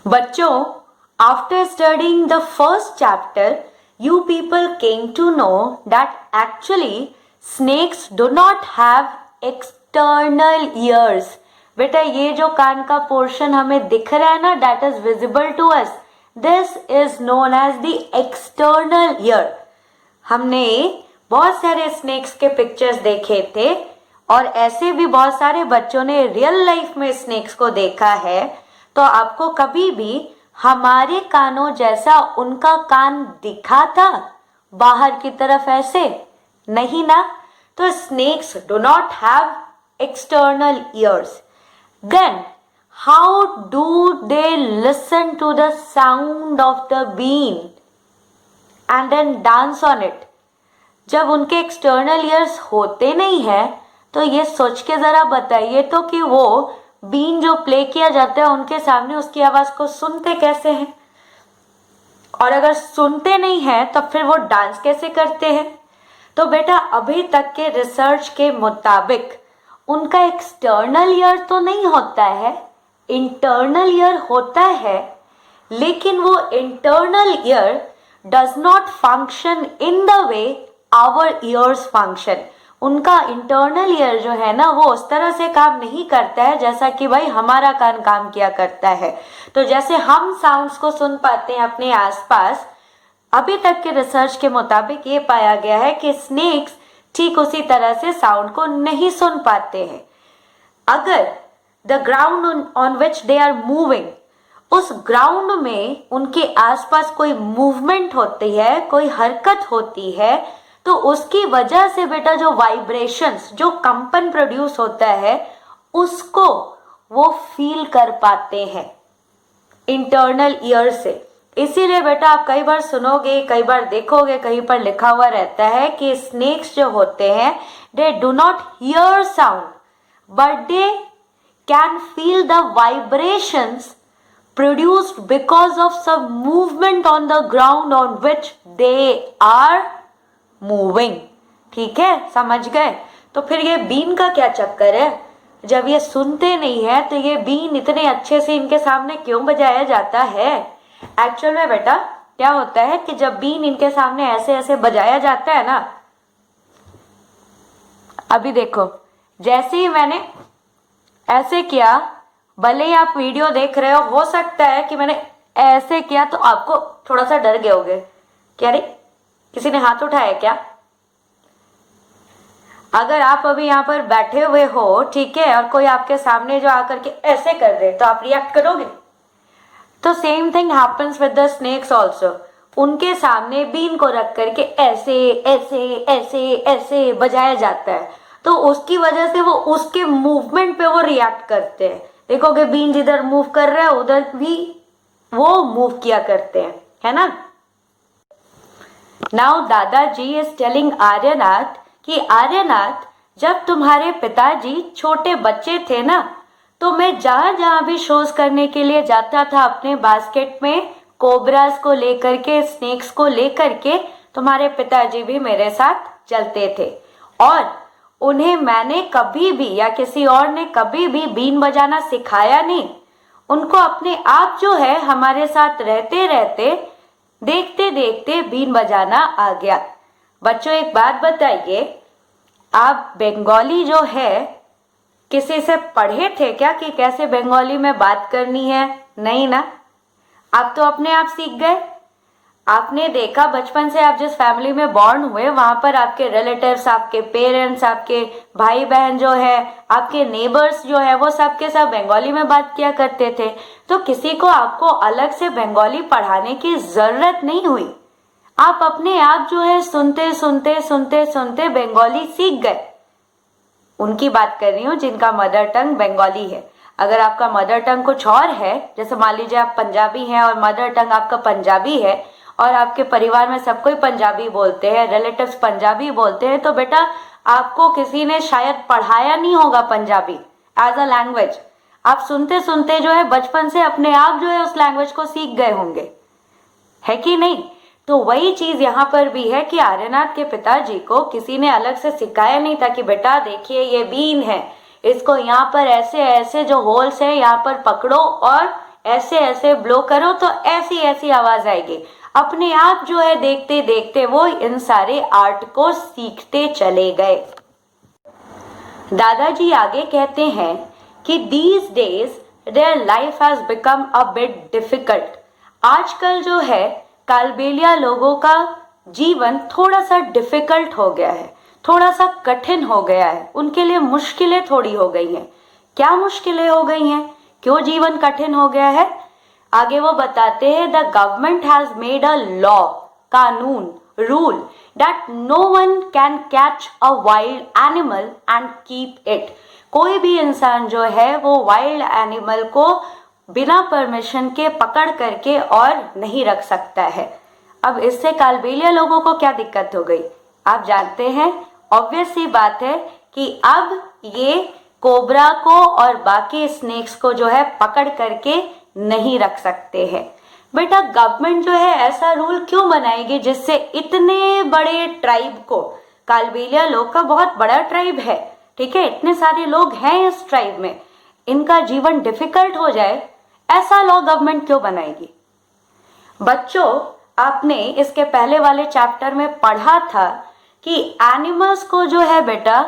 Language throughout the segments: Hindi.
बच्चों, after studying the first chapter, you people came to know that actually snakes do not have external ears. बेटा ये जो कान का पोर्शन हमें दिख रहा है ना, that is visible to us, this is known as the external ear. हमने बहुत सारे स्नेक्स के पिक्चर्स देखे थे और ऐसे भी बहुत सारे बच्चों ने रियल लाइफ में स्नेक्स को देखा है, तो आपको कभी भी हमारे कानों जैसा उनका कान दिखा था बाहर की तरफ ऐसे? नहीं ना। तो snakes do not have external ears. Then how do they listen to the sound of the been and then dance on it? जब उनके एक्सटर्नल ईयर्स होते नहीं है तो ये सोच के जरा बताइए तो कि वो बीन जो प्ले किया जाता है उनके सामने उसकी आवाज को सुनते कैसे हैं? और अगर सुनते नहीं हैं तो फिर वो डांस कैसे करते हैं? तो बेटा अभी तक के रिसर्च के मुताबिक उनका एक्सटर्नल ईयर तो नहीं होता है, इंटरनल ईयर होता है, लेकिन वो internal ear does not function in the way our ears function. उनका इंटरनल ईयर जो है ना वो उस तरह से काम नहीं करता है जैसा कि भाई हमारा कान काम किया करता है. तो जैसे हम साउंड्स को सुन पाते हैं अपने आसपास, अभी तक के रिसर्च के मुताबिक ये पाया गया है कि स्नेक्स ठीक उसी तरह से साउंड को नहीं सुन पाते हैं. अगर the ground on which they are moving, उस ग्राउंड में उनके आसपास कोई मूवमेंट होती है, कोई हरकत होती है, तो उसकी वजह से बेटा जो वाइब्रेशंस, जो कंपन प्रोड्यूस होता है, उसको वो फील कर पाते हैं इंटरनल ईयर से. इसीलिए बेटा आप कई बार सुनोगे, कई बार देखोगे, कहीं पर लिखा हुआ रहता है कि स्नेक्स जो होते हैं दे do not here sound but they can feel the vibrations produced because of some movement on the ground on which they are moving. ठीक है, समझ गए? तो फिर ये बीन का क्या चक्कर है? जब ये सुनते नहीं है तो ये बीन इतने अच्छे से इनके सामने क्यों बजाया जाता है? एक्चुअल में बेटा क्या होता है कि जब बीन इनके सामने ऐसे ऐसे बजाया जाता है ना, अभी देखो जैसे ही मैंने ऐसे किया, भले ही आप वीडियो देख रहे हो सकता है कि मैंने ऐसे किया तो आपको थोड़ा सा डर गए होगे कि अरे किसी ने हाथ उठाया क्या. अगर आप अभी यहाँ पर बैठे हुए हो, ठीक है, और कोई आपके सामने जो आकर के ऐसे कर दे तो आप रिएक्ट करोगे? तो same thing happens with the snakes also. उनके सामने बीन को रख करके ऐसे ऐसे ऐसे ऐसे बजाया जाता है, तो उसकी वजह से वो उसके मूवमेंट पे वो रिएक्ट करते हैं. देखोगे बीन जिधर मूव कर रहा है उधर भी वो मूव किया करते हैं, है ना. नाउ दादाजी इज टेलिंग आर्यनाथ कि आर्यनाथ, जब तुम्हारे पिताजी छोटे बच्चे थे ना, तो मैं जहां जहां भी शोज करने के लिए जाता था अपने बास्केट में कोबरास को लेकर के, स्नेक्स को लेकर के, तुम्हारे पिताजी भी मेरे साथ चलते थे. और उन्हें मैंने कभी भी या किसी और ने कभी भी बीन बजाना सिखाया नहीं. उनको अपने आप जो है हमारे साथ रहते रहते, देखते देखते बीन बजाना आ गया. बच्चों एक बात बताइए, आप बंगाली जो है किसी से पढ़े थे क्या कि कैसे बंगाली में बात करनी है? नहीं ना, आप तो अपने आप सीख गए. आपने देखा बचपन से आप जिस फैमिली में बॉर्न हुए वहां पर आपके रिलेटिव्स, आपके पेरेंट्स, आपके भाई बहन जो है, आपके नेबर्स जो है, वो सब के सब बंगाली में बात किया करते थे. तो किसी को आपको अलग से बंगाली पढ़ाने की जरूरत नहीं हुई. आप अपने आप जो है सुनते सुनते सुनते सुनते बंगाली सीख गए. उनकी बात कर रही हूँ जिनका मदर टंग बंगाली है. अगर आपका मदर टंग कुछ और है, जैसे मान लीजिए आप पंजाबी हैं और मदर टंग आपका पंजाबी है और आपके परिवार में सब कोई पंजाबी बोलते हैं, रिलेटिव्स पंजाबी बोलते हैं, तो बेटा आपको किसी ने शायद पढ़ाया नहीं होगा पंजाबी एज अ लैंग्वेज. आप सुनते सुनते जो है बचपन से अपने आप जो है उस लैंग्वेज को सीख गए होंगे, है कि नहीं. तो वही चीज यहाँ पर भी है कि आर्यनाथ के पिताजी को किसी ने अलग से सिखाया नहीं था कि बेटा देखिए ये बीन है, इसको यहाँ पर ऐसे ऐसे जो होल्स है यहाँ पर पकड़ो और ऐसे ऐसे ब्लो करो तो ऐसी ऐसी आवाज आएगी। अपने आप जो है देखते देखते वो इन सारे आर्ट को सीखते चले गए। दादाजी आगे कहते हैं कि these days their life has become a bit difficult. आजकल जो है कालबेलिया लोगों का जीवन थोड़ा सा डिफिकल्ट हो गया है, थोड़ा सा कठिन हो गया है, उनके लिए मुश्किलें थोड़ी हो गई हैं। क्या मुश्किलें हो गई हैं, क्यों जीवन कठिन हो गया है? आगे वो बताते हैं the government has made a law, कानून, rule that no one can catch a wild animal and keep it. कोई भी इंसान जो है वो वाइल्ड एनिमल को बिना परमिशन के पकड़ करके और नहीं रख सकता है। अब इससे कालबेलिया लोगों को क्या दिक्कत हो गई आप जानते हैं? ऑब्वियस सी बात है कि अब ये कोबरा को और बाकी स्नेक्स को जो है पकड़ करके नहीं रख सकते हैं। बेटा गवर्नमेंट जो है ऐसा रूल क्यों बनाएगी जिससे इतने बड़े ट्राइब को, कालबेलिया लोग का बहुत बड़ा ट्राइब है, ठीक है, इतने सारे लोग हैं इस ट्राइब में, इनका जीवन डिफिकल्ट हो जाए, ऐसा लॉ गवर्नमेंट क्यों बनाएगी? बच्चों आपने इसके पहले वाले चैप्टर में पढ़ा था कि एनिमल्स को जो है बेटा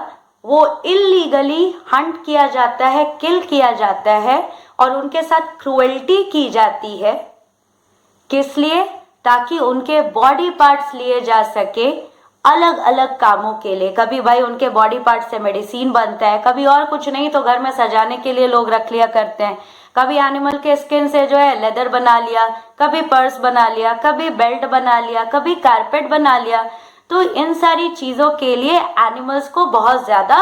वो इलीगली हंट किया जाता है, किल किया जाता है और उनके साथ क्रूएल्टी की जाती है। किस लिए? ताकि उनके बॉडी पार्ट्स लिए जा सके अलग अलग कामों के लिए। कभी भाई उनके बॉडी पार्ट से मेडिसिन बनता है, कभी और कुछ नहीं तो घर में सजाने के लिए लोग रख लिया करते हैं, कभी एनिमल के स्किन से जो है लेदर बना लिया, कभी पर्स बना लिया, कभी बेल्ट बना लिया, कभी कारपेट बना लिया। तो इन सारी चीजों के लिए एनिमल्स को बहुत ज्यादा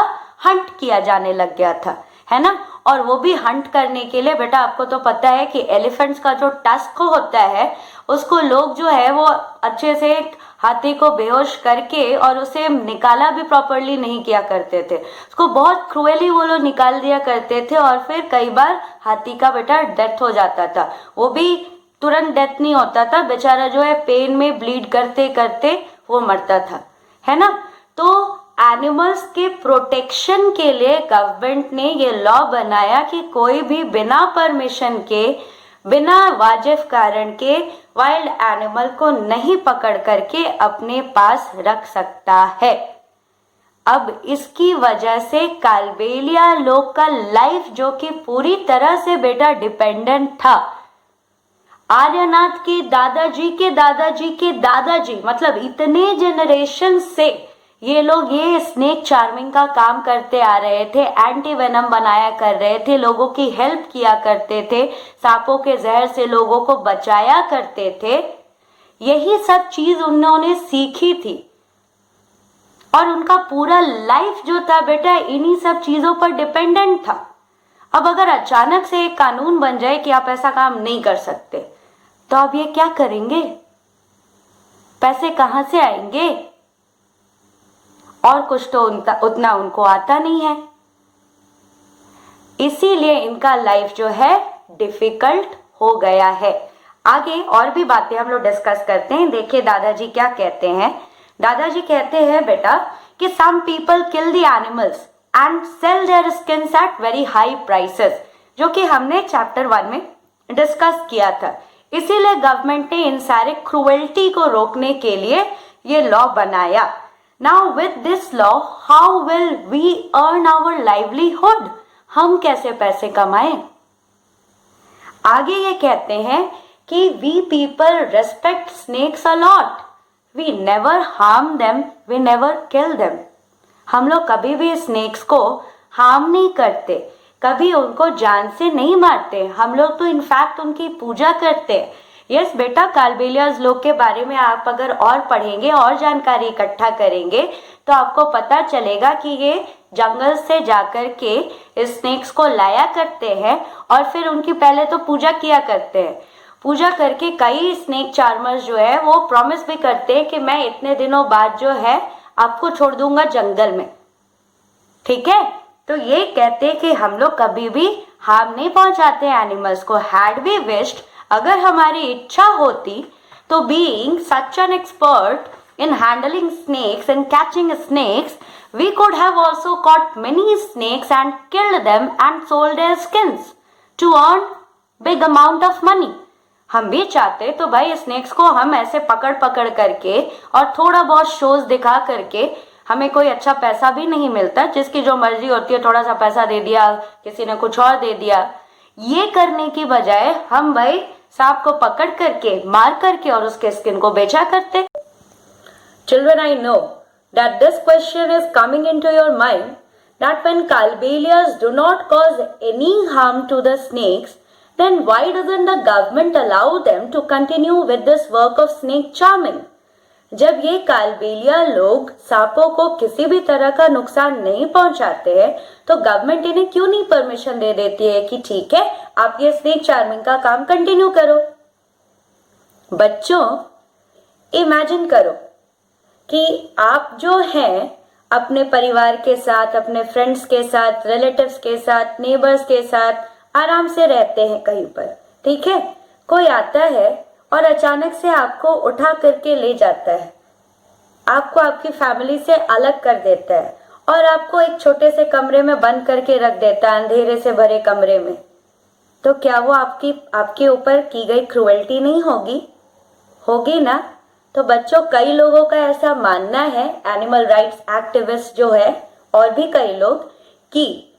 हंट किया जाने लग गया था, है ना। और वो भी हंट करने के लिए बेटा आपको तो पता है कि एलिफेंट्स का जो टस्क होता है उसको लोग जो है वो अच्छे से हाथी को बेहोश करके और उसे निकाला भी प्रॉपरली नहीं किया करते थे, उसको बहुत क्रूएली वो लोग निकाल दिया करते थे और फिर कई बार हाथी का बेटा डेथ हो जाता था। वो भी तुरंत डेथ नहीं होता था, बेचारा जो है पेन में ब्लीड करते करते वो मरता था, है ना। तो एनिमल्स के प्रोटेक्शन के लिए गवर्नमेंट ने ये लॉ बनाया कि कोई भी बिना परमिशन के, बिना वाजिब कारण के वाइल्ड एनिमल को नहीं पकड़ करके अपने पास रख सकता है। अब इसकी वजह से कालबेलिया लोग का लाइफ जो कि पूरी तरह से बेटा डिपेंडेंट था, आर्यनाथ के दादाजी के दादाजी के दादाजी, मतलब इतने जनरेशन से ये लोग ये स्नेक चार्मिंग का काम करते आ रहे थे, एंटी वेनम बनाया कर रहे थे, लोगों की हेल्प किया करते थे, सांपों के जहर से लोगों को बचाया करते थे। यही सब चीज उन्होंने सीखी थी और उनका पूरा लाइफ जो था बेटा इन्हीं सब चीजों पर डिपेंडेंट था। अब अगर अचानक से एक कानून बन जाए कि आप ऐसा काम नहीं कर सकते, तो अब ये क्या करेंगे? पैसे कहां से आएंगे? और कुछ तो उतना उनको आता नहीं है, इसीलिए इनका लाइफ जो है डिफिकल्ट हो गया है। आगे और भी बातें हम लोग डिस्कस करते हैं। देखिए दादाजी क्या कहते हैं। दादाजी कहते हैं बेटा कि some people kill the animals and sell their skins at very high prices, जो कि हमने चैप्टर 1 में डिस्कस किया था। इसीलिए गवर्नमेंट ने इन सारे क्रूएल्टी को रोकने के लिए ये लॉ बनाया। Now with this law how will we earn our livelihood, हम कैसे पैसे कमाएं? आगे ये कहते हैं कि we people respect snakes a lot, we never harm them, we never kill them. हम लोग कभी भी स्नेक्स को हार्म नहीं करते, कभी उनको जान से नहीं मारते, हम लोग तो इनफैक्ट उनकी पूजा करते हैं। यस बेटा, कालबेलियाज लोग के बारे में आप अगर और पढ़ेंगे और जानकारी इकट्ठा करेंगे तो आपको पता चलेगा कि ये जंगल से जाकर के स्नेक्स को लाया करते हैं और फिर उनकी पहले तो पूजा किया करते हैं। पूजा करके कई स्नेक चार्मर्स जो है वो प्रॉमिस भी करते हैं कि मैं इतने दिनों बाद जो है आपको छोड़ दूंगा जंगल में, ठीक है। तो ये कहते हैं कि हम लोग कभी भी हार्म नहीं पहुंचाते एनिमल्स को। हैड वी विश्ड, अगर हमारी इच्छा होती तो being such an expert in handling snakes and catching snakes, we could have also caught many snakes and killed them and sold their skins to earn big amount of money. हम भी चाहते तो भाई स्नेक्स को हम ऐसे पकड़ पकड़ करके और थोड़ा बहुत शोज दिखा करके, हमें कोई अच्छा पैसा भी नहीं मिलता, जिसकी जो मर्जी होती है थोड़ा सा पैसा दे दिया, किसी ने कुछ और दे दिया, ये करने की बजाय हम भाई सांप को पकड़ करके मार करके और उसके स्किन को बेचा करते। Children, I know that this question is coming into your mind that when Kalbelias do not cause any harm to the snakes, then why doesn't the government allow them to continue with this work of snake charming? जब ये कालबेलिया लोग सांपों को किसी भी तरह का नुकसान नहीं पहुंचाते हैं, तो गवर्नमेंट इन्हें क्यों नहीं परमिशन दे देती है कि ठीक है आप ये स्नेक चार्मिंग का काम कंटिन्यू करो। बच्चों, इमेजिन करो कि आप जो हैं अपने परिवार के साथ, अपने फ्रेंड्स के साथ, रिलेटिव्स के साथ, नेबर्स के साथ आराम से रहते हैं कहीं पर, ठीक है। कोई आता है और अचानक से आपको उठा करके ले जाता है, आपको आपकी फैमिली से अलग कर देता है और आपको एक छोटे से कमरे में बंद करके रख देता है, अंधेरे से भरे कमरे में। तो क्या वो आपके ऊपर की गई क्रूएल्टी नहीं होगी? होगी ना। तो बच्चों, कई लोगों का ऐसा मानना है, एनिमल राइट्स एक्टिविस्ट जो है और भी कई लोग, कि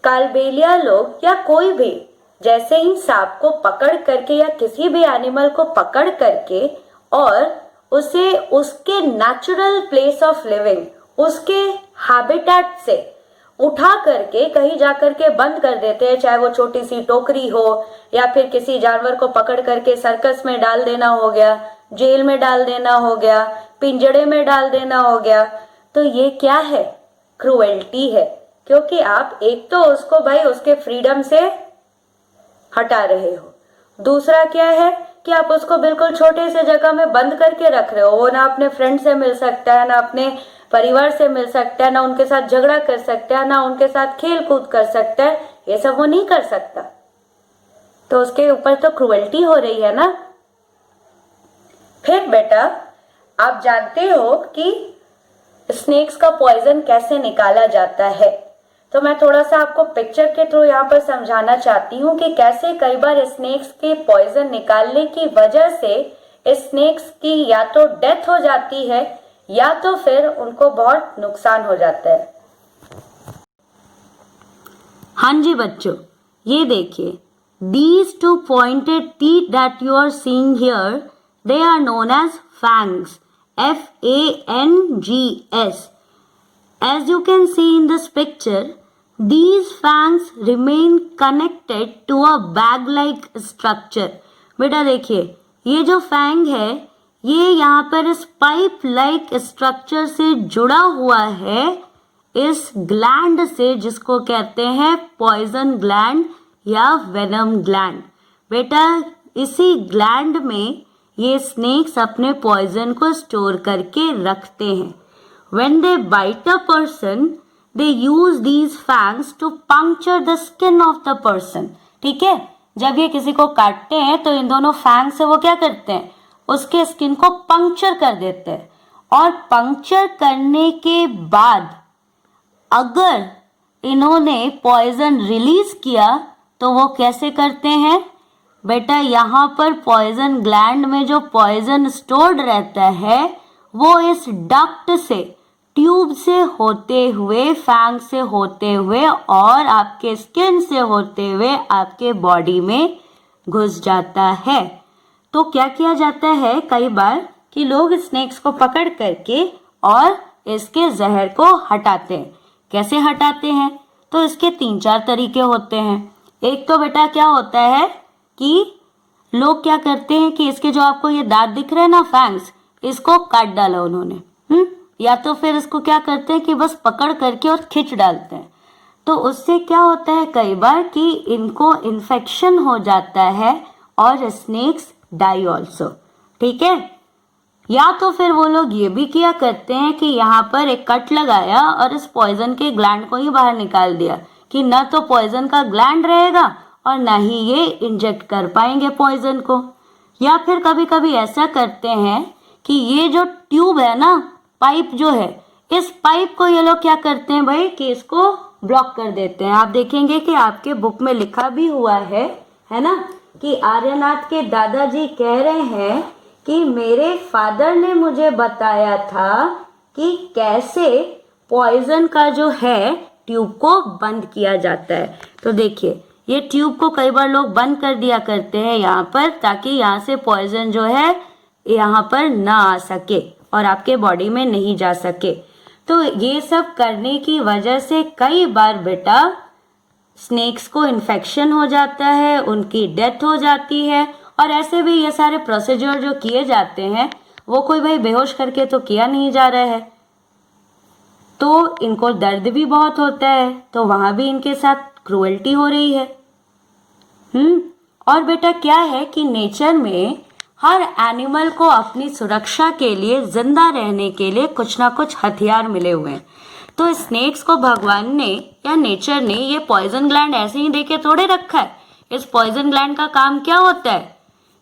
कालबेलिया लोग या कोई भी जैसे ही सांप को पकड़ करके या किसी भी एनिमल को पकड़ करके और उसे उसके नेचुरल प्लेस ऑफ लिविंग, उसके हैबिटेट से उठा करके कहीं जाकर के बंद कर देते हैं, चाहे वो छोटी सी टोकरी हो या फिर किसी जानवर को पकड़ करके सर्कस में डाल देना हो गया, जेल में डाल देना हो गया, पिंजड़े में डाल देना हो गया। तो ये क्या है? क्रूएल्टी है, क्योंकि आप एक तो उसको भाई उसके फ्रीडम से हटा रहे हो, दूसरा क्या है कि आप उसको बिल्कुल छोटे से जगह में बंद करके रख रहे हो। वो ना अपने फ्रेंड से मिल सकता है, ना अपने परिवार से मिल सकता है, ना उनके साथ झगड़ा कर सकता है, ना उनके साथ खेल कूद कर सकता है, ये सब वो नहीं कर सकता। तो उसके ऊपर तो क्रूएल्टी हो रही है ना। फिर बेटा, आप जानते हो कि स्नेक्स का पॉइजन कैसे निकाला जाता है, तो मैं थोड़ा सा आपको पिक्चर के थ्रू यहाँ पर समझाना चाहती हूँ कि कैसे कई बार स्नेक्स के पॉइजन निकालने की वजह से स्नेक्स की या तो डेथ हो जाती है या तो फिर उनको बहुत नुकसान हो जाता है। हाँ जी बच्चों, ये देखिए, these two pointed teeth that you are seeing here, they are known as fangs, Fangs. As you can see in this picture, these fangs remain connected to a bag-like structure. बेटा देखिए, ये जो फैंग है ये यहाँ पर इस पाइप लाइक स्ट्रक्चर से जुड़ा हुआ है, इस ग्लैंड से, जिसको कहते हैं पॉइजन ग्लैंड या वेनम ग्लैंड। बेटा इसी ग्लैंड में ये स्नेक्स अपने पॉइजन को स्टोर करके रखते हैं। When they bite a person, they use these fangs to puncture the skin of the person. ठीक है, जब ये किसी को काटते हैं तो इन दोनों फैंग से वो क्या करते हैं, उसके स्किन को पंक्चर कर देते हैं। और पंक्चर करने के बाद अगर इन्होंने पॉइजन रिलीज किया तो वो कैसे करते हैं? बेटा यहाँ पर पॉइजन ग्लैंड में जो पॉइजन स्टोर्ड रहता है वो इस डक्ट से, ट्यूब से होते हुए, फैंग से होते हुए और आपके स्किन से होते हुए आपके बॉडी में घुस जाता है। तो क्या किया जाता है कई बार कि लोग स्नेक्स को पकड़ करके और इसके जहर को हटाते हैं। कैसे हटाते हैं? तो इसके 3-4 तरीके होते हैं। एक तो बेटा क्या होता है कि लोग क्या करते हैं कि इसके जो आपको ये दांत दिख रहे हैं ना, फैंग्स, इसको काट डाला उन्होंने, या तो फिर इसको क्या करते हैं कि बस पकड़ करके और खींच डालते हैं। तो उससे क्या होता है कई बार कि इनको इन्फेक्शन हो जाता है और स्नेक्स डाई ऑल्सो। ठीक है, या तो फिर वो लोग ये भी किया करते हैं कि यहाँ पर एक कट लगाया और इस पॉइजन के ग्लैंड को ही बाहर निकाल दिया कि ना तो पॉइजन का ग्लैंड रहेगा और ना ही ये इंजेक्ट कर पाएंगे पॉइजन को। या फिर कभी कभी ऐसा करते हैं कि ये जो ट्यूब है ना, पाइप जो है, इस पाइप को ये लोग क्या करते हैं भाई कि इसको ब्लॉक कर देते हैं। आप देखेंगे कि आपके बुक में लिखा भी हुआ है है ना, कि आर्यनाथ के दादाजी कह रहे हैं कि मेरे फादर ने मुझे बताया था कि कैसे पॉइजन का जो है ट्यूब को बंद किया जाता है। तो देखिए, ये ट्यूब को कई बार लोग बंद कर दिया करते हैं यहाँ पर, ताकि यहाँ से पॉइजन जो है यहाँ पर ना आ सके और आपके बॉडी में नहीं जा सके। तो ये सब करने की वजह से कई बार बेटा स्नेक्स को इन्फेक्शन हो जाता है, उनकी डेथ हो जाती है। और ऐसे भी ये सारे प्रोसीजर जो किए जाते हैं वो कोई भाई बेहोश करके तो किया नहीं जा रहा है, तो इनको दर्द भी बहुत होता है, तो वहां भी इनके साथ क्रूएल्टी हो रही है। और बेटा क्या है कि नेचर में हर एनिमल को अपनी सुरक्षा के लिए, जिंदा रहने के लिए कुछ ना कुछ हथियार मिले हुए हैं। तो स्नेक्स को भगवान ने या नेचर ने ये पॉइजन ग्लैंड ऐसे ही देके थोड़े रखा है। इस पॉइजन ग्लैंड का काम क्या होता है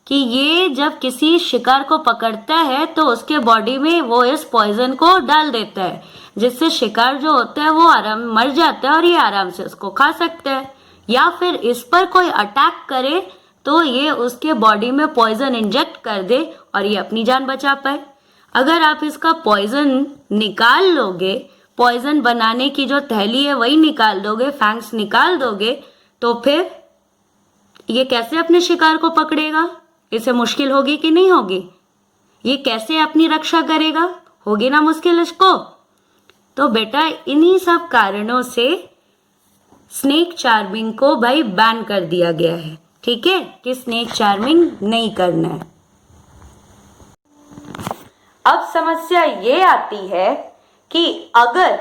कि ये जब किसी शिकार को पकड़ता है तो उसके बॉडी में वो इस पॉइजन को डाल देता है, जिससे शिकार जो होता है वो आराम मर जाता है और ये आराम से उसको खा सकता है। या फिर इस पर कोई अटैक करे तो ये उसके बॉडी में पॉइजन इंजेक्ट कर दे और ये अपनी जान बचा पाए। अगर आप इसका पॉइजन निकाल लोगे, पॉइजन बनाने की जो थैली है वही निकाल दोगे, फैंग्स निकाल दोगे, तो फिर ये कैसे अपने शिकार को पकड़ेगा? इसे मुश्किल होगी कि नहीं होगी? ये कैसे अपनी रक्षा करेगा? होगी ना मुश्किल इसको। तो बेटा इन्हीं सब कारणों से स्नेक चार्मिंग को भाई बैन कर दिया गया है, ठीक है, कि स्नेक चार्मिंग नहीं करना है। अब समस्या ये आती है कि अगर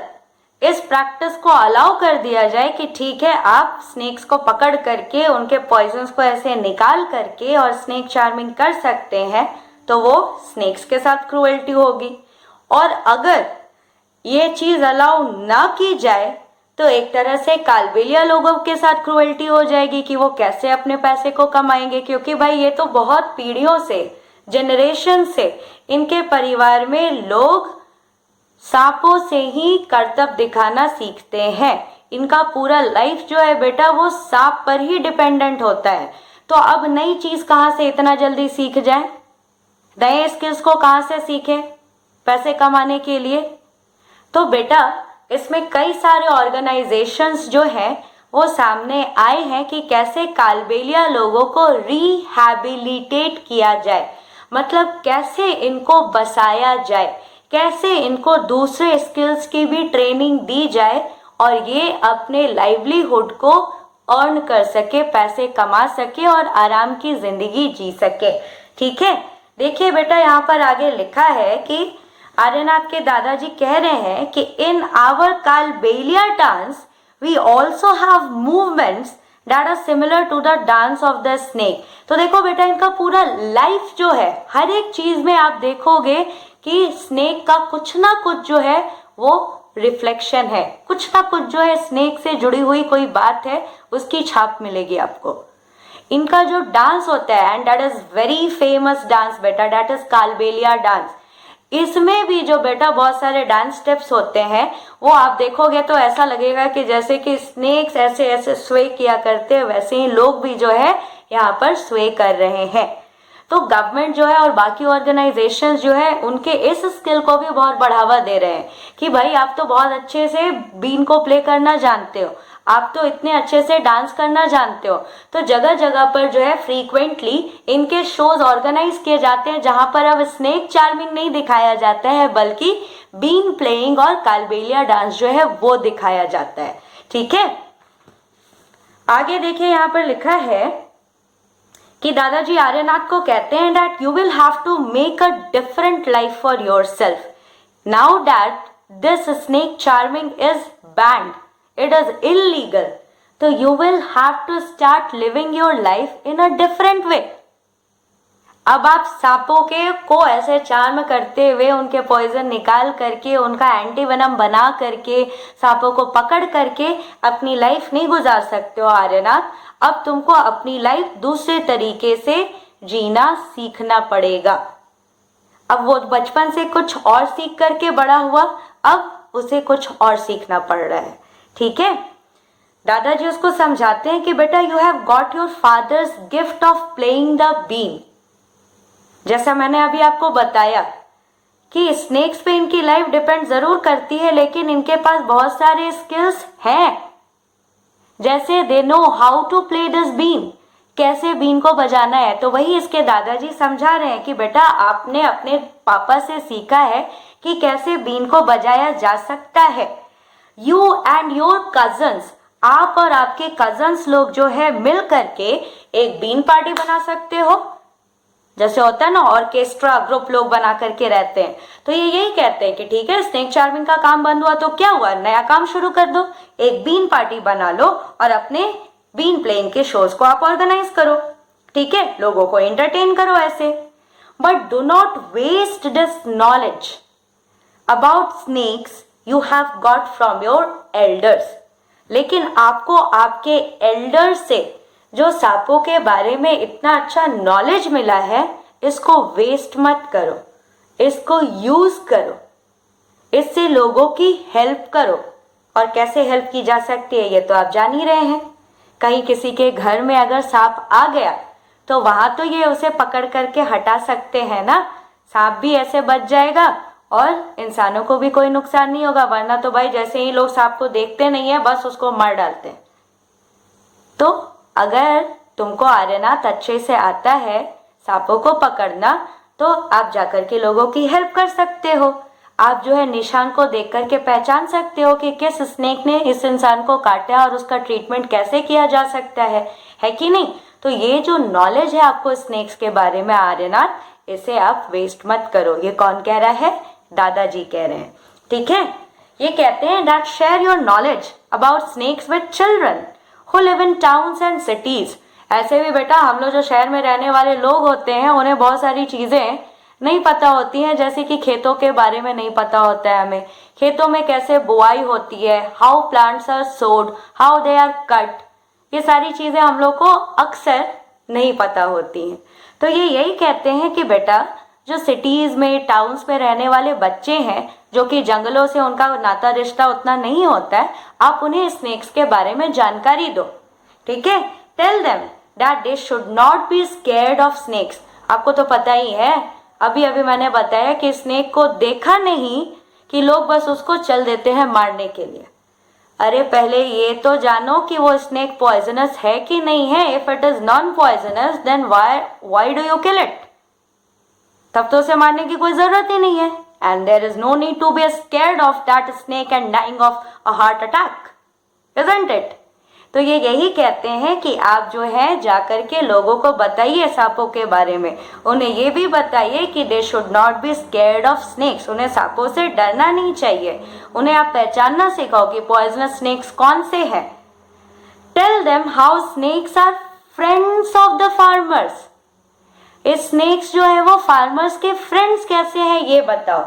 इस प्रैक्टिस को अलाउ कर दिया जाए कि ठीक है आप स्नेक्स को पकड़ करके उनके पॉइजन्स को ऐसे निकाल करके और स्नेक चार्मिंग कर सकते हैं, तो वो स्नेक्स के साथ क्रूएल्टी होगी। और अगर ये चीज अलाउ ना की जाए तो एक तरह से कालबेलिया लोगों के साथ क्रूएल्टी हो जाएगी कि वो कैसे अपने पैसे को कमाएंगे, क्योंकि भाई ये तो बहुत पीढ़ियों से, जनरेशन से इनके परिवार में लोग सांपों से ही करतब दिखाना सीखते हैं। इनका पूरा लाइफ जो है बेटा वो सांप पर ही डिपेंडेंट होता है। तो अब नई चीज कहाँ से इतना जल्दी सीख जाए? नए स्किल्स को कहाँ से सीखे पैसे कमाने के लिए? तो बेटा इसमें कई सारे ऑर्गेनाइजेशंस जो हैं वो सामने आए हैं कि कैसे कालबेलिया लोगों को रिहैबिलिटेट किया जाए, मतलब कैसे इनको बसाया जाए, कैसे इनको दूसरे स्किल्स की भी ट्रेनिंग दी जाए और ये अपने लाइवलीहुड को अर्न कर सके, पैसे कमा सके और आराम की जिंदगी जी सके। ठीक है, देखिए बेटा यहाँ पर आगे लिखा है कि आर्यनाथ के दादाजी कह रहे हैं कि in our Kalbelia dance we also have movements that are similar to the dance of the snake. तो देखो बेटा इनका पूरा लाइफ जो है, हर एक चीज में आप देखोगे कि स्नेक का कुछ ना कुछ जो है वो रिफ्लेक्शन है, कुछ ना कुछ जो है स्नेक से जुड़ी हुई कोई बात है, उसकी छाप मिलेगी आपको। इनका जो डांस होता है and that is very famous dance बेटा, दैट इज कालबेलिया डांस। इसमें भी जो बेटा बहुत सारे डांस स्टेप्स होते हैं वो आप देखोगे तो ऐसा लगेगा कि जैसे कि स्नेक्स ऐसे ऐसे स्वे किया करते हैं, वैसे ही लोग भी जो है यहाँ पर स्वे कर रहे हैं। तो गवर्नमेंट जो है और बाकी ऑर्गेनाइजेशंस जो है उनके इस स्किल को भी बहुत बढ़ावा दे रहे हैं कि भाई आप तो बहुत अच्छे से बीन को प्ले करना जानते हो, आप तो इतने अच्छे से डांस करना जानते हो, तो जगह जगह पर जो है फ्रीक्वेंटली इनके शोज ऑर्गेनाइज किए जाते हैं जहां पर अब स्नेक चार्मिंग नहीं दिखाया जाता है बल्कि बीन प्लेइंग और कालबेलिया डांस जो है वो दिखाया जाता है। ठीक है, आगे देखिए यहाँ पर लिखा है कि दादाजी आर्यनाथ को कहते हैं that you will have to make a different life for yourself now that this snake charming is banned, it is illegal, so you will have to start living your life in a different way। अब आप सांपों के को ऐसे चार्म करते हुए उनके पॉइजन निकाल करके उनका एंटीवेनम बना करके सांपों को पकड़ करके अपनी लाइफ नहीं गुजार सकते हो आर्यनाथ। अब तुमको अपनी लाइफ दूसरे तरीके से जीना सीखना पड़ेगा। अब वो बचपन से कुछ और सीख करके बड़ा हुआ, अब उसे कुछ और सीखना पड़ रहा है। ठीक है, दादाजी उसको समझाते हैं कि बेटा you have got your father's gift of playing the been. जैसा मैंने अभी आपको बताया कि स्नेक्स पे इनकी लाइफ डिपेंड जरूर करती है, लेकिन इनके पास बहुत सारे स्किल्स हैं। जैसे they know how to play this been, कैसे बीन को बजाना है। तो वही इसके दादाजी समझा रहे हैं कि बेटा आपने अपने पापा से सीखा है कि कैसे बीन को बजाया जा सकता है। यू एंड योर कजन्स, आप और आपके कजन्स लोग जो है मिल करके एक बीन पार्टी बना सकते हो। जैसे होता है ना ऑर्केस्ट्रा ग्रुप लोग बना करके रहते हैं, तो ये यही कहते हैं कि ठीक है स्नेक चार्मिंग का काम बंद हुआ तो क्या हुआ, नया काम शुरू कर दो, एक बीन पार्टी बना लो और अपने बीन प्लेइंग के शोज को आप ऑर्गेनाइज करो। ठीक है, लोगों को एंटरटेन करो ऐसे। But do not waste this knowledge about snakes you have got from your elders. लेकिन आपको आपके एल्डर से जो सांपों के बारे में इतना अच्छा नॉलेज मिला है, इसको वेस्ट मत करो, इसको यूज करो, इससे लोगों की हेल्प करो। और कैसे हेल्प की जा सकती है ये तो आप जान ही रहे हैं। कहीं किसी के घर में अगर सांप आ गया तो वहां तो ये उसे पकड़ करके हटा सकते हैं ना, सांप भी ऐसे बच जाएगा और इंसानों को भी कोई नुकसान नहीं होगा। वरना तो भाई जैसे ही लोग सांप को देखते नहीं है बस उसको मार डालते हैं। तो अगर तुमको आर्यनाथ अच्छे से आता है सांपों को पकड़ना, तो आप जाकर के लोगों की हेल्प कर सकते हो। आप जो है निशान को देख करके पहचान सकते हो कि किस स्नेक ने इस इंसान को काटा और उसका ट्रीटमेंट कैसे किया जा सकता है कि नहीं। तो ये जो नॉलेज है आपको स्नेक्स के बारे में आर्यनाथ, इसे आप वेस्ट मत करो। ये कौन कह रहा है, दादाजी कह रहे हैं। ठीक है, ये कहते हैं that share your knowledge about snakes with children who live in towns and cities. ऐसे भी बेटा हम लोग जो शहर में रहने वाले लोग होते हैं उन्हें बहुत सारी चीजें नहीं पता होती हैं, जैसे कि खेतों के बारे में नहीं पता होता है हमें, खेतों में कैसे बुआई होती है, हाउ प्लांट्स आर सोड, हाउ दे आर कट, ये सारी चीजें हम लोग को अक्सर नहीं पता होती हैं। तो ये यही कहते हैं कि बेटा जो सिटीज में टाउन्स में रहने वाले बच्चे हैं, जो कि जंगलों से उनका नाता रिश्ता उतना नहीं होता है, आप उन्हें स्नेक्स के बारे में जानकारी दो। ठीक है, tell them that they should not be scared of snakes. आपको तो पता ही है, अभी अभी मैंने बताया कि स्नेक को देखा नहीं कि लोग बस उसको चल देते हैं मारने के लिए। अरे पहले ये तो जानो कि वो स्नेक पॉइजनस है कि नहीं है। If it is non poisonous then why do you kill it, तब तो उसे मारने की कोई जरूरत ही नहीं है। And there is no need to be scared of that snake and dying of a heart attack, isn't it. तो ये यही कहते हैं कि आप जो है जाकर के लोगों को बताइए सांपों के बारे में, उन्हें ये भी बताइए कि दे should not B scared of snakes. उन्हें सांपों से डरना नहीं चाहिए, उन्हें आप पहचानना सिखाओ कि पॉइजनस स्नेक्स कौन से हैं। Tell them how snakes are friends of the farmers. Snakes जो है वो फार्मर्स के फ्रेंड्स कैसे हैं ये बताओ।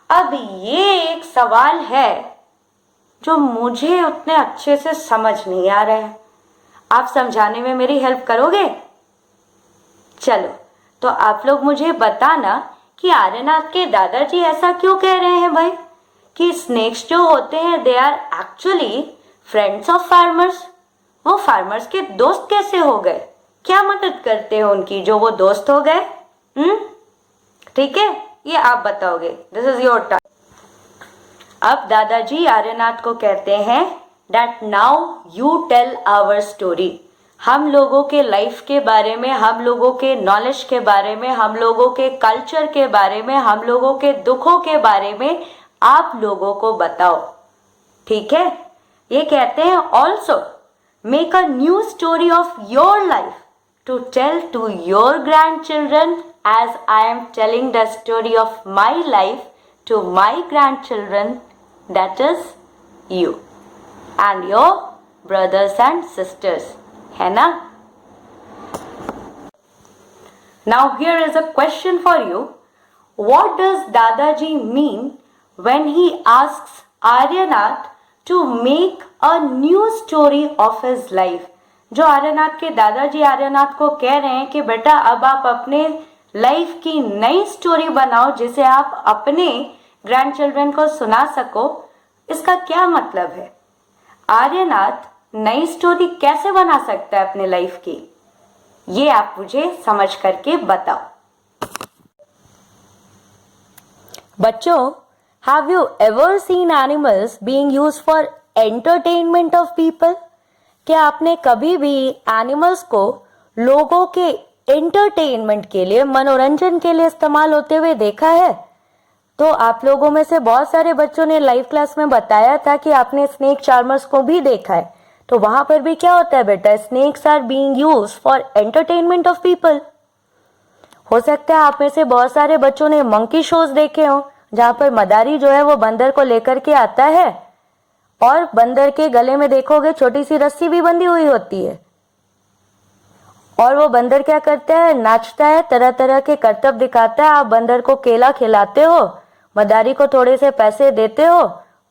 अब ये एक सवाल है जो मुझे उतने अच्छे से समझ नहीं आ रहा है, आप समझाने में मेरी हेल्प करोगे? चलो तो आप लोग मुझे बताना कि आर्यनाथ के दादाजी ऐसा क्यों कह रहे हैं भाई कि स्नेक्स जो होते हैं they are actually friends of farmers. वो फार्मर्स के दोस्त कैसे हो गए, क्या मदद करते हैं उनकी जो वो दोस्त हो गए? ठीक है, ये आप बताओगे, दिस इज योर टर्न। अब दादाजी आर्यनाथ को कहते हैं that now you tell our story. हम लोगों के लाइफ के बारे में, हम लोगों के नॉलेज के बारे में, हम लोगों के कल्चर के बारे में, हम लोगों के दुखों के बारे में आप लोगों को बताओ। ठीक है, ये कहते हैं also make a new story of your life to tell to your grandchildren as I am telling the story of my life to my grandchildren, that is you and your brothers and sisters, है ना? Now here is a question for you. What does Dadaji mean when he asks Aryanath to make a new story of his life? जो आर्यनाथ के दादाजी आर्यनाथ को कह रहे हैं कि बेटा अब आप अपने लाइफ की नई स्टोरी बनाओ जिसे आप अपने ग्रैंड चिल्ड्रन को सुना सको, इसका क्या मतलब है? आर्यनाथ नई स्टोरी कैसे बना सकता है अपने लाइफ की, ये आप मुझे समझ करके बताओ। बच्चों, have you ever seen animals being used for entertainment of people? क्या आपने कभी भी एनिमल्स को लोगों के एंटरटेनमेंट के लिए, मनोरंजन के लिए इस्तेमाल होते हुए देखा है? तो आप लोगों में से बहुत सारे बच्चों ने लाइव क्लास में बताया था कि आपने स्नेक चार्मर्स को भी देखा है। तो वहां पर भी क्या होता है बेटा, snakes are being used for entertainment of people. हो सकता है आप में से बहुत सारे बच्चों ने मंकी शोज देखे हो, जहां पर मदारी जो है वो बंदर को लेकर के आता है और बंदर के गले में देखोगे छोटी सी रस्सी भी बंधी हुई होती है, और वो बंदर क्या करता है, नाचता है, तरह तरह के करतब दिखाता है। आप बंदर को केला खिलाते हो, मदारी को थोड़े से पैसे देते हो,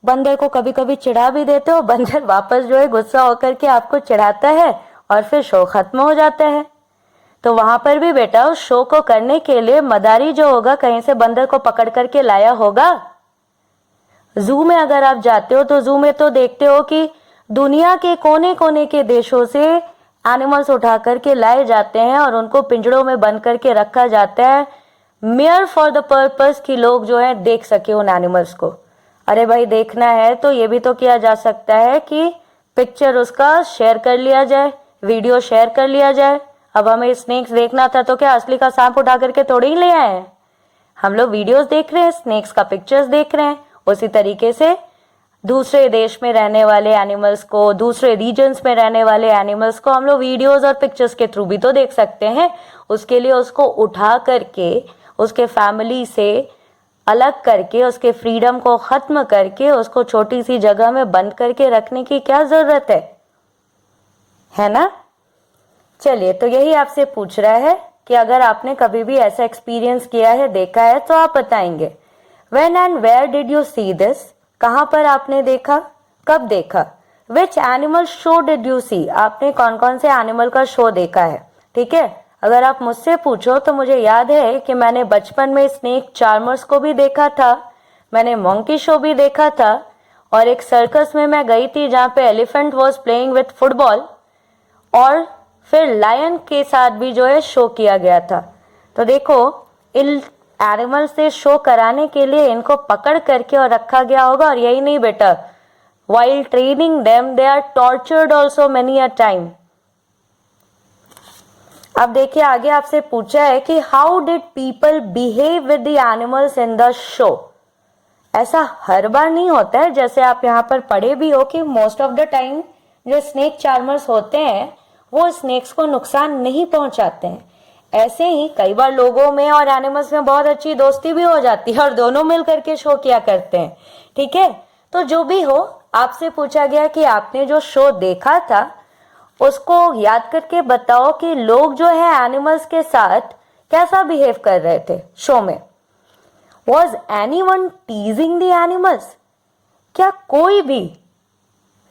बंदर को कभी कभी चिढ़ा भी देते हो, बंदर वापस जो है गुस्सा होकर के आपको चिढ़ाता है और फिर शो खत्म हो जाता है। तो वहां पर भी बेटा उस शो को करने के लिए मदारी जो होगा कहीं से बंदर को पकड़ करके लाया होगा। जू में अगर आप जाते हो तो जू में तो देखते हो कि दुनिया के कोने कोने के देशों से एनिमल्स उठा करके लाए जाते हैं और उनको पिंजड़ों में बंद करके रखा जाता है, मेयर फॉर द पर्पस कि लोग जो है देख सके उन एनिमल्स को। अरे भाई देखना है तो ये भी तो किया जा सकता है कि पिक्चर उसका शेयर कर लिया जाए, वीडियो शेयर कर लिया जाए। अब हमें स्नेक्स देखना था तो क्या असली का सांप उठा करके थोड़ी ही ले आए हैं, हम लोग वीडियोस देख रहे हैं, स्नेक्स का पिक्चर्स देख रहे हैं। उसी तरीके से दूसरे देश में रहने वाले एनिमल्स को, दूसरे रीजन्स में रहने वाले एनिमल्स को हम लोग वीडियोस और पिक्चर्स के थ्रू भी तो देख सकते हैं। उसके लिए उसको उठा करके उसके फैमिली से अलग करके, उसके फ्रीडम को खत्म करके उसको छोटी सी जगह में बंद करके रखने की क्या जरूरत है ना? चलिए, तो यही आपसे पूछ रहा है कि अगर आपने कभी भी ऐसा एक्सपीरियंस किया है, देखा है, तो आप बताएंगे। When and where did you see this? कहाँ पर आपने देखा, कब देखा? Which animal show did you see? आपने कौन कौन से एनिमल का शो देखा है? ठीक है, अगर आप मुझसे पूछो तो मुझे याद है कि मैंने बचपन में स्नेक चार्मर्स को भी देखा था, मैंने मंकी शो भी देखा था, और एक सर्कस में मैं गई थी जहाँ पे elephant was playing with football, और फिर लायन के साथ भी जो है शो किया गया था। तो देखो, इन एनिमल से शो कराने के लिए इनको पकड़ करके और रखा गया होगा। और यही नहीं बेटा, while training them they are tortured also many a time। अब देखिए आगे आपसे पूछा है कि how did people behave with the animals in the show. ऐसा हर बार नहीं होता है, जैसे आप यहाँ पर पढ़े भी हो कि मोस्ट ऑफ द टाइम जो स्नेक चार्मर्स होते हैं वो स्नेक्स को नुकसान नहीं पहुंचाते हैं। ऐसे ही कई बार लोगों में और एनिमल्स में बहुत अच्छी दोस्ती भी हो जाती है और दोनों मिल करके शो किया करते हैं। ठीक है, तो जो भी हो, आपसे पूछा गया कि आपने जो शो देखा था उसको याद करके बताओ कि लोग जो है एनिमल्स के साथ कैसा बिहेव कर रहे थे शो में। Was anyone टीजिंग the animals? क्या कोई भी,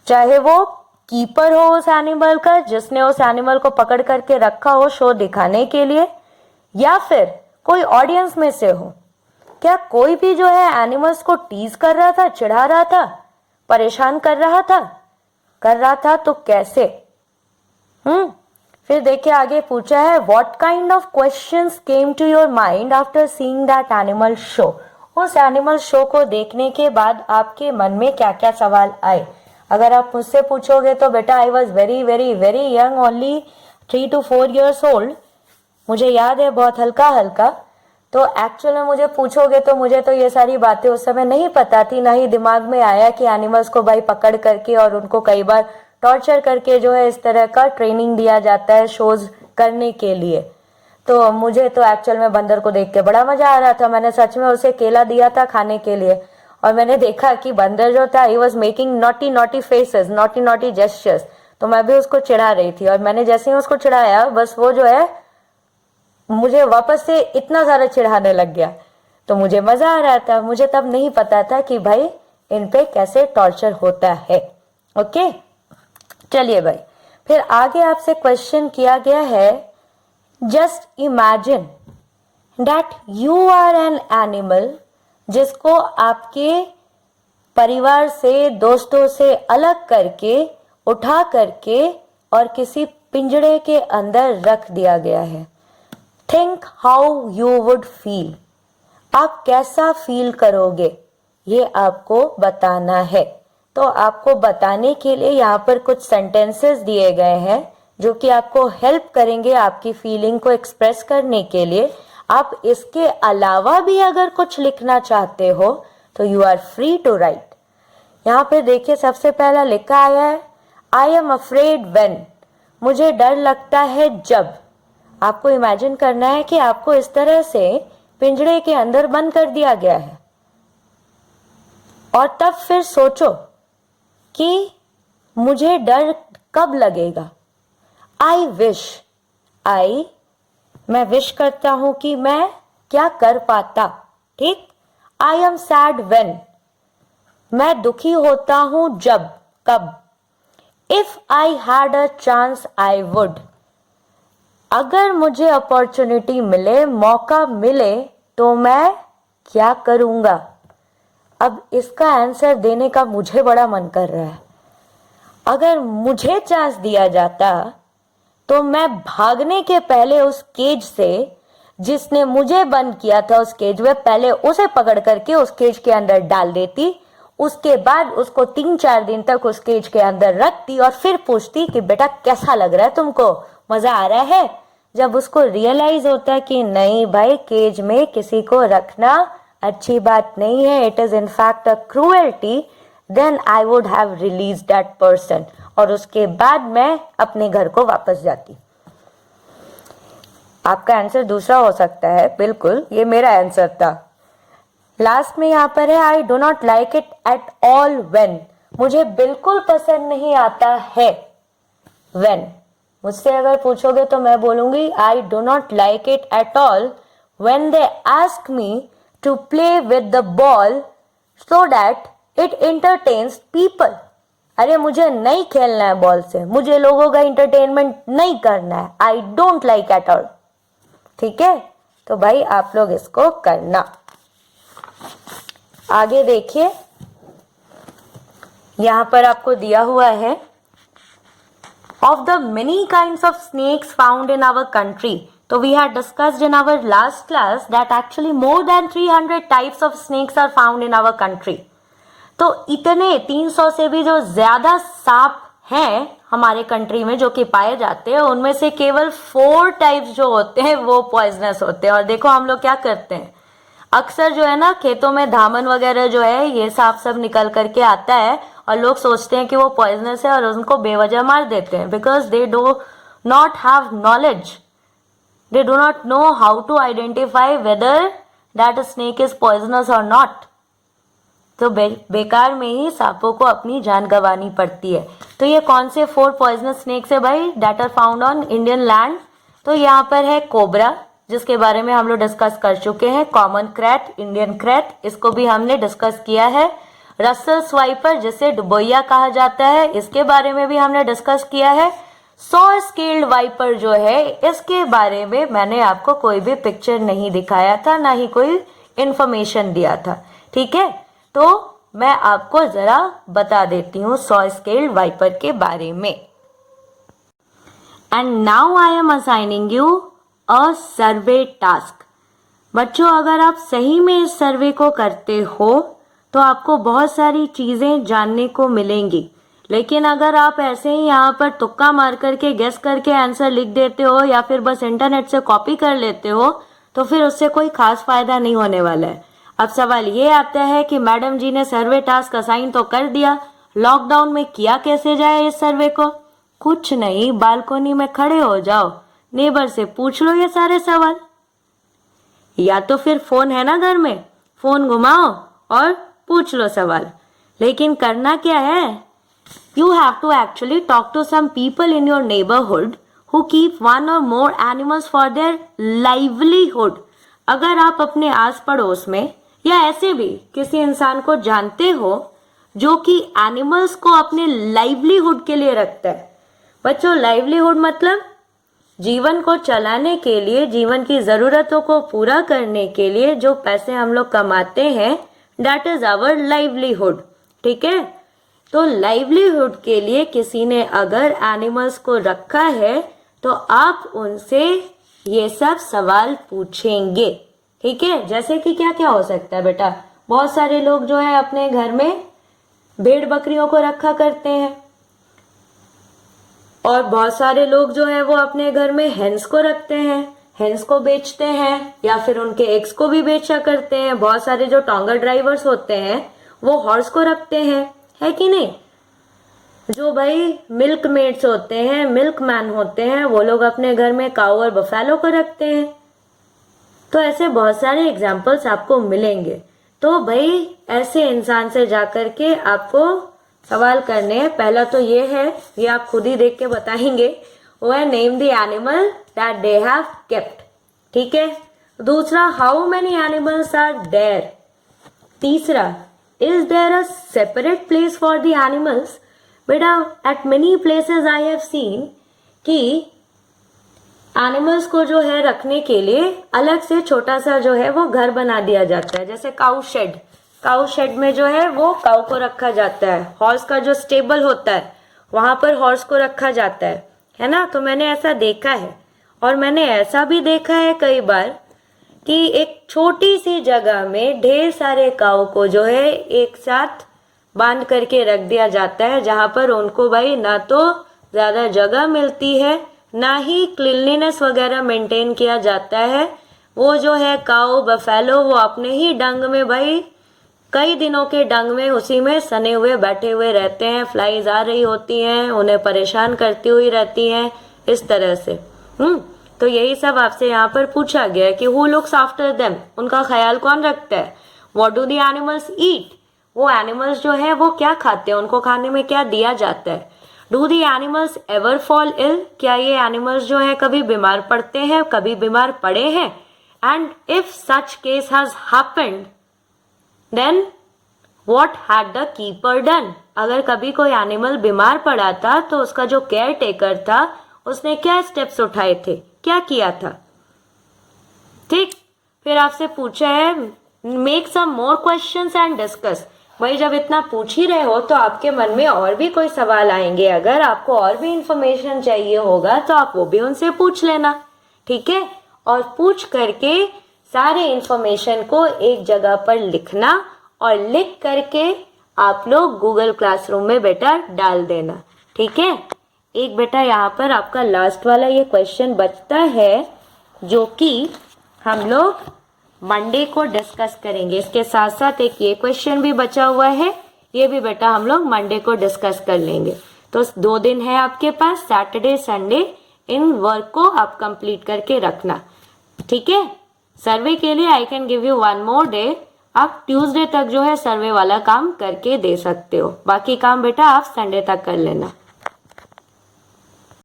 चाहे वो कीपर हो उस एनिमल का जिसने उस एनिमल को पकड़ करके रखा हो शो दिखाने के लिए, या फिर कोई ऑडियंस में से हो, क्या कोई भी जो है एनिमल्स को टीज कर रहा था, चिढ़ा रहा था, परेशान कर रहा था तो कैसे? फिर देखिए आगे पूछा है, what kind of questions came to your mind after seeing that animal show. उस एनिमल शो को देखने के बाद आपके मन में क्या क्या सवाल आए? अगर आप मुझसे पूछोगे तो बेटा I was very very very young, only 3 to 4 years old। मुझे याद है बहुत हल्का हल्का। तो एक्चुअल में मुझे पूछोगे तो मुझे तो ये सारी बातें उस समय नहीं पता थी, ना ही दिमाग में आया कि एनिमल्स को भाई पकड़ करके और उनको कई बार टॉर्चर करके जो है इस तरह का ट्रेनिंग दिया जाता है शोज करने के लिए। तो मुझे तो एक्चुअल में बंदर को देख के बड़ा मजा आ रहा था। मैंने सच में उसे केला दिया था खाने के लिए, और मैंने देखा कि बंदर जो था he was making naughty naughty faces, naughty naughty gestures. तो मैं भी उसको चिढ़ा रही थी, और मैंने जैसे ही उसको चिढ़ाया बस वो जो है मुझे वापस से इतना सारा चिढ़ाने लग गया। तो मुझे मजा आ रहा था। मुझे तब नहीं पता था कि भाई इन पे कैसे टॉर्चर होता है। ओके, चलिए भाई, फिर आगे आपसे क्वेश्चन किया गया है, just imagine that you are an animal जिसको आपके परिवार से, दोस्तों से अलग करके उठा करके और किसी पिंजड़े के अंदर रख दिया गया है। Think how you would feel, आप कैसा फील करोगे, ये आपको बताना है। तो आपको बताने के लिए यहाँ पर कुछ सेंटेंसेस दिए गए हैं जो कि आपको हेल्प करेंगे आपकी फीलिंग को एक्सप्रेस करने के लिए। आप इसके अलावा भी अगर कुछ लिखना चाहते हो तो you are free to write. यहाँ पे देखिए सबसे पहला लिखा आया है आई एम अफ्रेड व्हेन, मुझे डर लगता है जब। आपको इमेजिन करना है कि आपको इस तरह से पिंजड़े के अंदर बंद कर दिया गया है और तब फिर सोचो कि मुझे डर कब लगेगा। आई विश, मैं विश करता हूं कि मैं क्या कर पाता, ठीक। आई एम सैड व्हेन, मैं दुखी होता हूं जब, कब। If I had a chance I would, अगर मुझे अपॉर्चुनिटी मिले, मौका मिले तो मैं क्या करूंगा। अब इसका आंसर देने का मुझे बड़ा मन कर रहा है। अगर मुझे चांस दिया जाता तो मैं भागने के पहले उस केज से, जिसने मुझे बंद किया था उस केज में, पहले उसे पकड़ करके उस केज के अंदर डाल देती। उसके बाद उसको 3-4 दिन तक उस केज के अंदर रखती और फिर पूछती कि बेटा कैसा लग रहा है तुमको, मजा आ रहा है। जब उसको रियलाइज होता है कि नहीं भाई, केज में किसी को रखना अच्छी बात नहीं है, it is in fact a cruelty, then I would have release that person, और उसके बाद मैं अपने घर को वापस जाती। आपका आंसर दूसरा हो सकता है, बिल्कुल ये मेरा आंसर था। लास्ट में यहाँ पर है आई do not like it at all when, मुझे बिल्कुल पसंद नहीं आता है। व्हेन मुझसे अगर पूछोगे तो मैं बोलूंगी I do not like it at all when they ask me to play with the ball so that it entertains people. अरे मुझे नहीं खेलना है बॉल से, मुझे लोगों का एंटरटेनमेंट नहीं करना है, I don't like at all. ठीक है, तो भाई आप लोग इसको करना। आगे देखिए, यहां पर आपको दिया हुआ है of the many kinds of snakes found in our country. So we had discussed in our last class that actually more than 300 types of snakes are found in our country. तो इतने 300 से भी जो ज्यादा सांप हैं हमारे कंट्री में जो कि पाए जाते हैं, उनमें से केवल 4 टाइप्स जो होते हैं वो पॉइजनस होते हैं। और देखो हम लोग क्या करते हैं, अक्सर जो है ना खेतों में धामन वगैरह जो है ये सांप सब निकल करके आता है और लोग सोचते हैं कि वो पॉइजनस है और उनको बेवजह मार देते हैं, because they do not have knowledge, they do not know how to identify whether that snake is poisonous और नॉट। तो बेकार में ही सांपों को अपनी जान गंवानी पड़ती है। तो ये कौन से 4 पॉइजनस स्नेक्स है भाई that are found on Indian land? तो यहाँ पर है कोबरा, जिसके बारे में हम लोग डिस्कस कर चुके हैं। कॉमन क्रैट, इंडियन क्रैट, इसको भी हमने डिस्कस किया है। रसल स्वाइपर, जिसे डुबोइया कहा जाता है, इसके बारे में भी हमने डिस्कस किया है। 100 स्केल्ड वाइपर जो है, इसके बारे में मैंने आपको कोई भी पिक्चर नहीं दिखाया था, ना ही कोई इंफॉर्मेशन दिया था। ठीक है, तो मैं आपको जरा बता देती हूँ 100 स्केल्ड वाइपर के बारे में। And now I am assigning you a survey task. बच्चों, अगर आप सही में इस सर्वे को करते हो तो आपको बहुत सारी चीजें जानने को मिलेंगी। लेकिन अगर आप ऐसे ही यहाँ पर तुक्का मार करके गेस करके आंसर लिख देते हो या फिर बस इंटरनेट से कॉपी कर लेते हो तो फिर उससे कोई खास फायदा नहीं होने वाला है। अब सवाल ये आता है कि मैडम जी ने सर्वे टास्क असाइन तो कर दिया, लॉकडाउन में किया कैसे जाए इस सर्वे को? कुछ नहीं, बालकोनी में खड़े हो जाओ, नेबर से पूछ लो ये सारे सवाल, या तो फिर फोन है ना घर में, फोन घुमाओ और पूछ लो सवाल। लेकिन करना क्या है, you have to actually talk to some people in your neighbourhood who keep 1 और more animals for their livelihood. अगर आप अपने आस पड़ोस में या ऐसे भी किसी इंसान को जानते हो जो कि एनिमल्स को अपने लाइवलीहुड के लिए रखता है। बच्चों, लाइवलीहुड मतलब जीवन को चलाने के लिए, जीवन की जरूरतों को पूरा करने के लिए जो पैसे हम लोग कमाते हैं, दैट इज आवर लाइवलीहुड। ठीक है, तो लाइवलीहुड के लिए किसी ने अगर एनिमल्स को रखा है तो आप उनसे ये सब सवाल पूछेंगे, ठीक है। जैसे कि क्या क्या हो सकता है बेटा, बहुत सारे लोग जो है अपने घर में भेड़ बकरियों को रखा करते हैं, और बहुत सारे लोग जो है वो अपने घर में हेंस को रखते हैं, हेंस को बेचते हैं या फिर उनके एग्स को भी बेचा करते हैं। बहुत सारे जो टोंगर ड्राइवर्स होते हैं वो हॉर्स को रखते हैं, है कि नहीं। जो भाई मिल्क मेड्स होते हैं, मिल्क मैन होते हैं, वो लोग अपने घर में काऊ और बफेलो को रखते हैं। तो ऐसे बहुत सारे एग्जाम्पल्स आपको मिलेंगे। तो भाई ऐसे इंसान से जाकर के आपको सवाल करने हैं। पहला तो ये है, ये आप खुद ही देख के बताएंगे, वो है name the animal that they have kept, ठीक है। दूसरा, how many animals are there. तीसरा, is there a separate place for the animals. बेटा at many places I have seen कि एनिमल्स को जो है रखने के लिए अलग से छोटा सा जो है वो घर बना दिया जाता है, जैसे काऊ शेड। काऊ शेड में जो है वो काऊ को रखा जाता है। हॉर्स का जो स्टेबल होता है वहां पर हॉर्स को रखा जाता है ना। तो मैंने ऐसा देखा है, और मैंने ऐसा भी देखा है कई बार कि एक छोटी सी जगह में ढेर सारे काऊ को जो है एक साथ बांध करके रख दिया जाता है, जहां पर उनको भाई ना तो ज्यादा जगह मिलती है, ना ही क्लीनलीनेस वगैरह मेंटेन किया जाता है। वो जो है काऊ बफेलो वो अपने ही डंग में भाई कई दिनों के डंग में उसी में सने हुए बैठे हुए रहते हैं। फ्लाइज आ रही होती हैं, उन्हें परेशान करती हुई रहती हैं, इस तरह से। तो यही सब आपसे यहाँ पर पूछा गया है कि हु लुक्स आफ्टर देम, उनका ख्याल कौन रखता है। What do the animals eat, वो एनिमल्स जो है वो क्या खाते हैं, उनको खाने में क्या दिया जाता है। Do the animals ever fall ill, क्या ये एनिमल्स जो है कभी बीमार पड़ते हैं, कभी बीमार पड़े हैं। And if such case has happened then what had the keeper done, अगर कभी कोई एनिमल बीमार पड़ा था तो उसका जो केयर टेकर था उसने क्या स्टेप्स उठाए थे, क्या किया था। ठीक, फिर आपसे पूछा है make some more questions and discuss. भाई जब इतना पूछ ही रहे हो तो आपके मन में और भी कोई सवाल आएंगे, अगर आपको और भी इंफॉर्मेशन चाहिए होगा तो आप वो भी उनसे पूछ लेना, ठीक है। और पूछ करके सारे इंफॉर्मेशन को एक जगह पर लिखना, और लिख करके आप लोग गूगल क्लासरूम में बेटा डाल देना, ठीक है। एक बेटा यहाँ पर आपका लास्ट वाला ये क्वेश्चन बचता है, जो कि हम लोग मंडे को डिस्कस करेंगे। इसके साथ साथ एक ये क्वेश्चन भी बचा हुआ है, ये भी बेटा हम लोग मंडे को डिस्कस कर लेंगे। तो 2 दिन है आपके पास, सैटरडे संडे, इन वर्क को आप कंप्लीट करके रखना, ठीक है। सर्वे के लिए I can give you 1 more day, आप ट्यूसडे तक जो है सर्वे वाला काम करके दे सकते हो, बाकी काम बेटा आप संडे तक कर लेना।